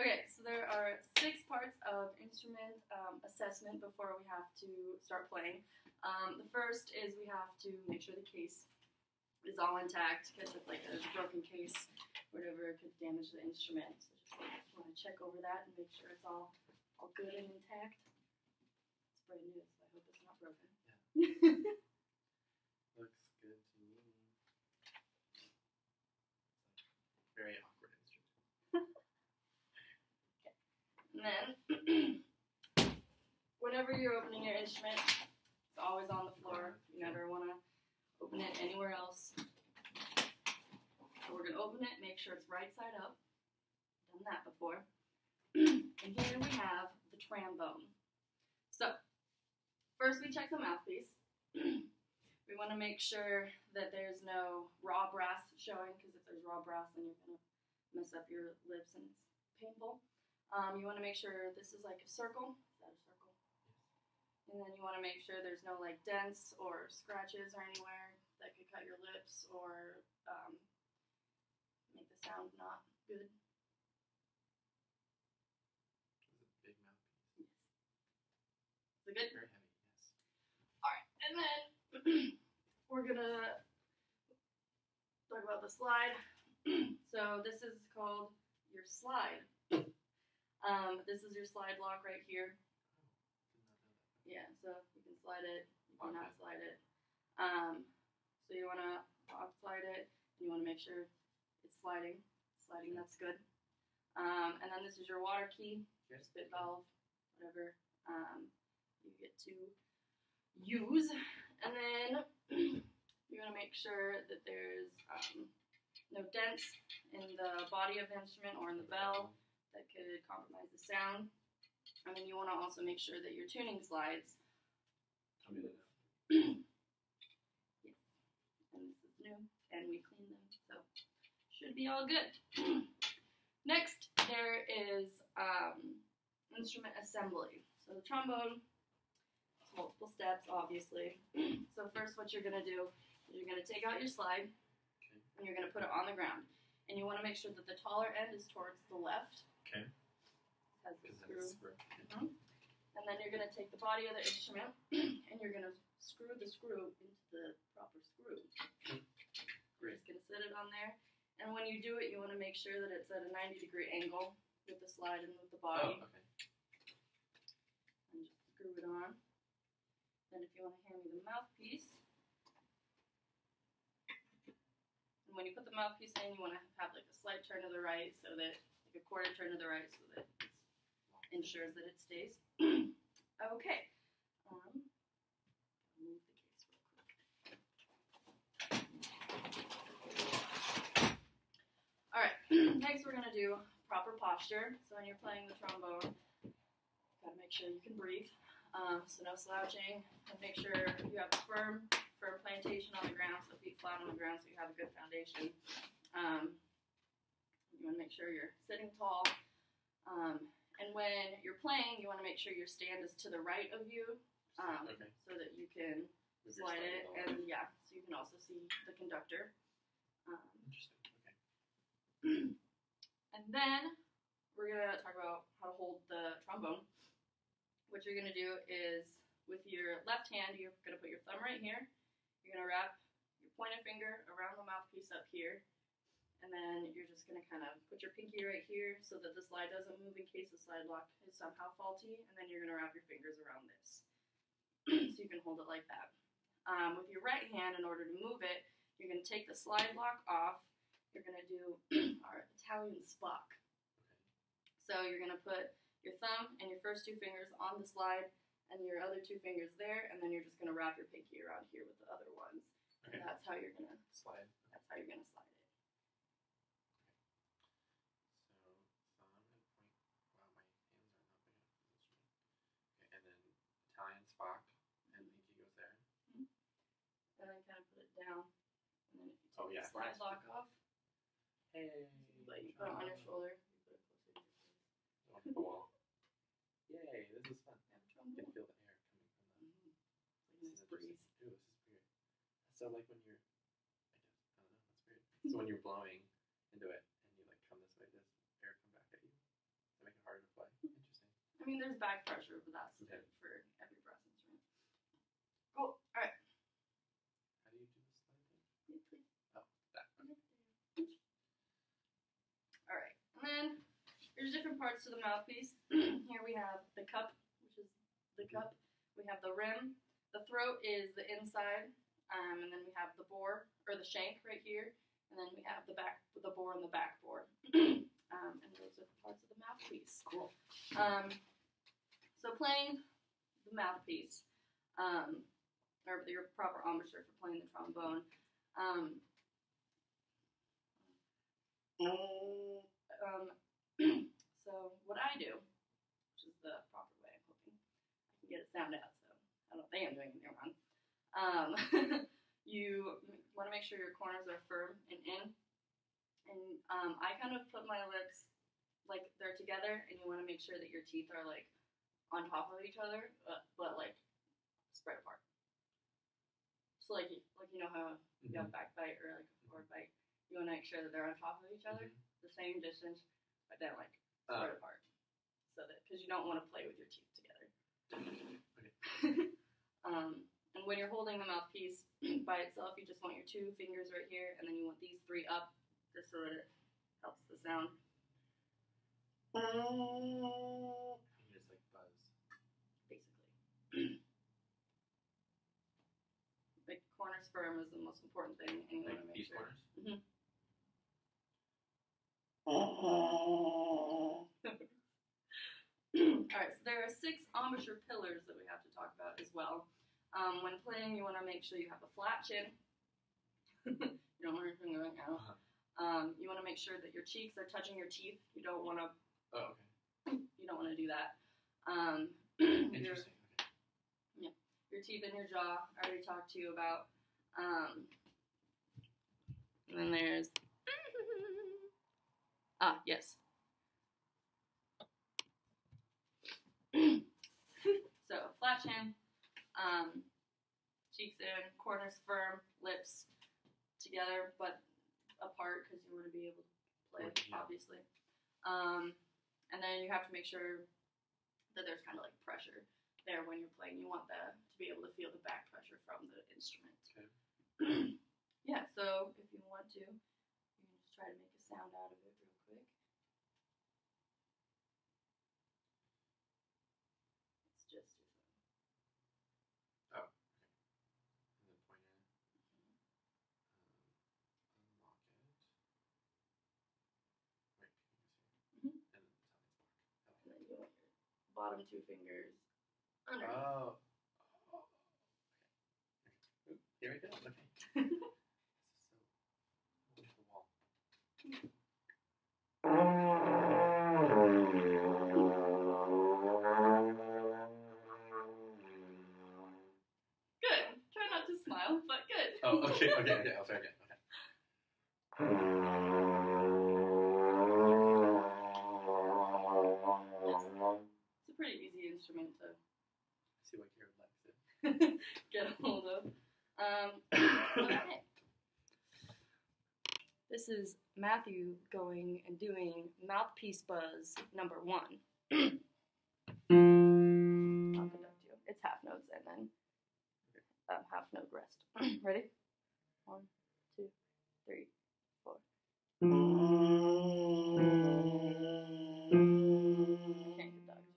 Okay, so there are 6 parts of instrument assessment before we have to start playing. The first is we have to make sure the case is all intact, because if like a broken case, whatever, could damage the instrument. So just want to check over that and make sure it's all good and intact. It's brand new, so I hope it's not broken. Yeah. Looks good to me. Very awkward instrument. Okay. And then, whenever you're opening your instrument, it's always on the floor. You never want to open it anywhere else. So we're going to open it, make sure it's right side up. Done that before. And here we have the trombone. So, first we check the mouthpiece. We want to make sure that there's no raw brass showing, because if there's raw brass, then you're going to mess up your lips and it's painful. You want to make sure this is like a circle. Is that a circle? And then you want to make sure there's no like dents or scratches or anywhere that could cut your lips or make the sound not good. It's a big mouthpiece. Yes. Is it good? Very heavy, yes. Alright, and then we're gonna talk about the slide. So this is called your slide. This is your slide lock right here. Yeah, so you can slide it, you cannot slide it. So you want to slide it, and you want to make sure it's sliding. Sliding, that's good. And then this is your water key, your spit valve, whatever you get to use. And then you're going to make sure that there's no dents in the body of the instrument or in the bell that could compromise the sound. And then you want to also make sure that your tuning slides Come in and out. Yes. And this is new, and we cleaned them, so should be all good. Next, there is instrument assembly. So the trombone, it's multiple steps, obviously. So first, what you're going to do is you're going to take out your slide, and you're going to put it on the ground. And you want to make sure that the taller end is towards the left. Okay. Has the Because screw. that's And then you're going to take the body of the instrument, and you're going to screw the screw into the proper screw. You're just going to set it on there. And when you do it, you want to make sure that it's at a 90-degree angle with the slide and with the body. Oh, okay. And just screw it on. Then if you want to hand me the mouthpiece. And when you put the mouthpiece in, you want to have like a slight turn to the right, so that, like a quarter turn to the right, so that it ensures that it stays. Okay. Move the case real quick. Alright, next we're going to do proper posture. So when you're playing the trombone, you got to make sure you can breathe. So no slouching, and make sure you have a firm plantation on the ground, so feet flat on the ground, so you have a good foundation. You want to make sure you're sitting tall. And when you're playing, you want to make sure your stand is to the right of you, Okay. so that you can slide it, and yeah, so you can also see the conductor. Interesting. Okay. And then we're going to talk about how to hold the trombone. What you're going to do is, with your left hand, you're going to put your thumb right here. You're going to wrap your pointer finger around the mouthpiece up here. And then you're just going to kind of put your pinky right here so that the slide doesn't move in case the slide lock is somehow faulty. And then you're going to wrap your fingers around this. So you can hold it like that. With your right hand, in order to move it, you're going to take the slide lock off. You're going to do our Italian Spock. So you're going to put your thumb and your first 2 fingers on the slide and your other 2 fingers there. And then you're just going to wrap your pinky around here with the other ones. Okay. And that's how you're going to Slide. That's how you're going to slide it. So thumb and point. Wow, my hands are not big enough for this instrument. Okay, and then Italian Spock and pinky goes there. And then kind of put it down. And then if you take Oh, yeah. the slide lock off, Hey. but you put it on your shoulder, you put it closer to your face. On the wall. Yay, this is fun. You have a You can trombone. feel the air coming from the. Nice breeze. Ooh, this is weird. So like when you're, I don't know, that's weird. So when you're blowing into it and you like come this way, does air come back at you? Is play. Interesting. I mean, there's back pressure, but that's Okay. for every brass instrument. Cool. All right. How do you do the slide thing? Yeah, please. Oh, that. Okay. All right. And then there's different parts to the mouthpiece. Here we have the cup, which is the cup. We have the rim. The throat is the inside. And then we have the bore, or the shank right here. And then we have the bore and the back bore. And those are the parts of the mouthpiece. Cool. So playing the mouthpiece, or your proper embouchure for playing the trombone. So what I do, which is the proper way, I'm hoping I can get it sound out, so I don't think I'm doing anything wrong. You want to make sure your corners are firm and in. And I kind of put my lips like they're together, and you want to make sure that your teeth are like on top of each other, but like spread apart. So like you know how you have back bite or like a forward bite, you want to make sure that they're on top of each other, the same distance, but then like spread apart, so that because you don't want to play with your teeth together. Okay. And when you're holding the mouthpiece by itself, you just want your two fingers right here, and then you want these three up, just so that it helps the sound. You just like buzz. Basically. Make corners firm is the most important thing, and you want to Like make these sure. corners? Alright, so there are 6 embouchure pillars that we have to talk about as well. When playing, you want to make sure you have a flat chin. You don't want your finger right now. You want to make sure that your cheeks are touching your teeth. You don't want to. Oh, okay. You don't want to do that. Interesting. Your teeth and your jaw. I already talked to you about. And then there's. Yes. So flat chin, cheeks in, corners firm, lips together but apart because you want to be able to play, obviously. And then you have to make sure that there's kind of like pressure there when you're playing. You want to be able to feel the back pressure from the instrument. Okay. Yeah, so if you want to, you can just try to make a sound out of it real quick. It's just your thumb. Oh, okay. And then point it. Unlock it. Wait, can you see? Mhm. And then the tongue is And then you want your bottom 2 fingers under. Oh. Okay. Oop, here we go. Okay. This is so. Wall. Good. Try not to smile, but good. Oh, okay. I'll try again. Okay. It's a pretty easy instrument to See what your legs did. get a hold of. Okay. This is Matthew going and doing mouthpiece buzz number 1. I'll conduct you. It's half notes and then half note rest. Ready? 1, 2, 3, 4. Can't conduct.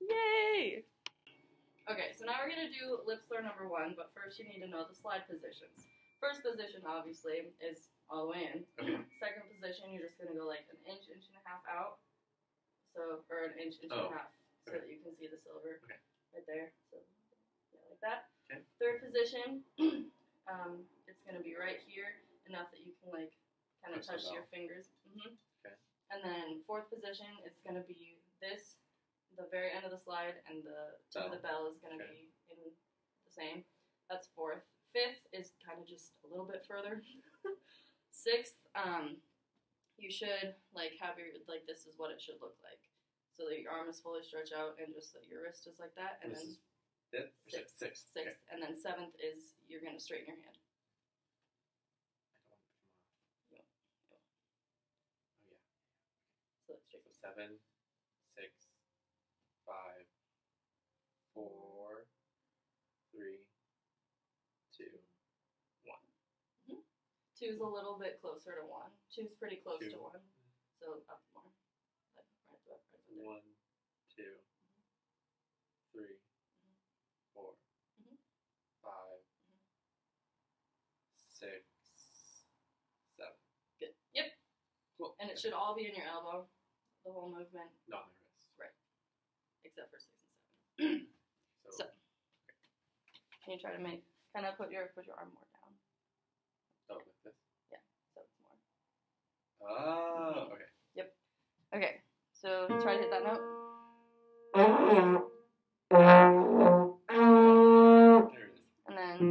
Yay! Okay, so now we're going to do lip slur number 1, but first you need to know the slide positions. First position, obviously, is all the way in. Okay. Second position, you're just going to go like an inch, inch and a half out. So, or an inch, inch and a half, so that you can see the silver right there. So, yeah, like that. Okay. Third position, it's going to be right here, enough that you can like kind of touch your fingers. Okay. And then fourth position, it's going to be this the very end of the slide, and the tip of the bell is going to be in the same. That's fourth. Fifth is kind of just a little bit further. Sixth, you should like have your like this is what it should look like. So that your arm is fully stretched out, and just that your wrist is like that, and then sixth. Sixth, okay. And then seventh is you're going to straighten your hand. So 7, 6, 5, 4, 3, 2, 1. 2 is a little bit closer to 1. 2 is pretty close to 1. So up more. Like right 1, 2, 3, 4, 5, 6, 7. Good. Yep. Cool. And it should all be in your elbow. The whole movement. Not my wrist. Right. Except for 6 and 7. So can you try to kind of put your arm more down? Oh, like this? Yeah. So it's more. Oh, okay. Yep. Okay. So try to hit that note. There it is. And then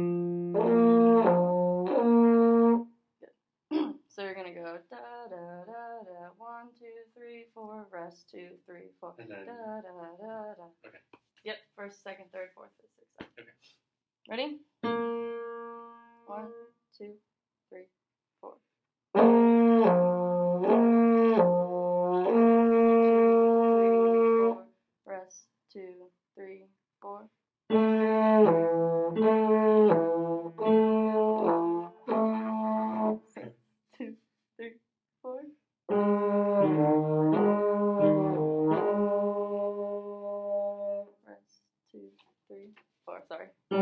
so you're gonna go da da da da 1, 2, 3, 4, rest 2, 3, 4. And then da da da da. Okay. Yep, first, second, third, fourth, fifth, sixth, seventh. Okay. Ready? 1, 2, 3, 4. Rest 2, 3, 4. 2, 3, 4. Rest 2, 3, 4. Sorry. 4.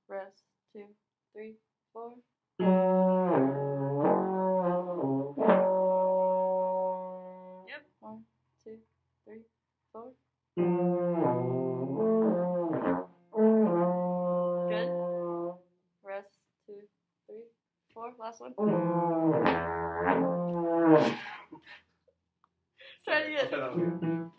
Rest 2, 3, 4. Yep. 1, 2, 3, 4. Good. Rest 2, 3, 4. Last one. Try it again.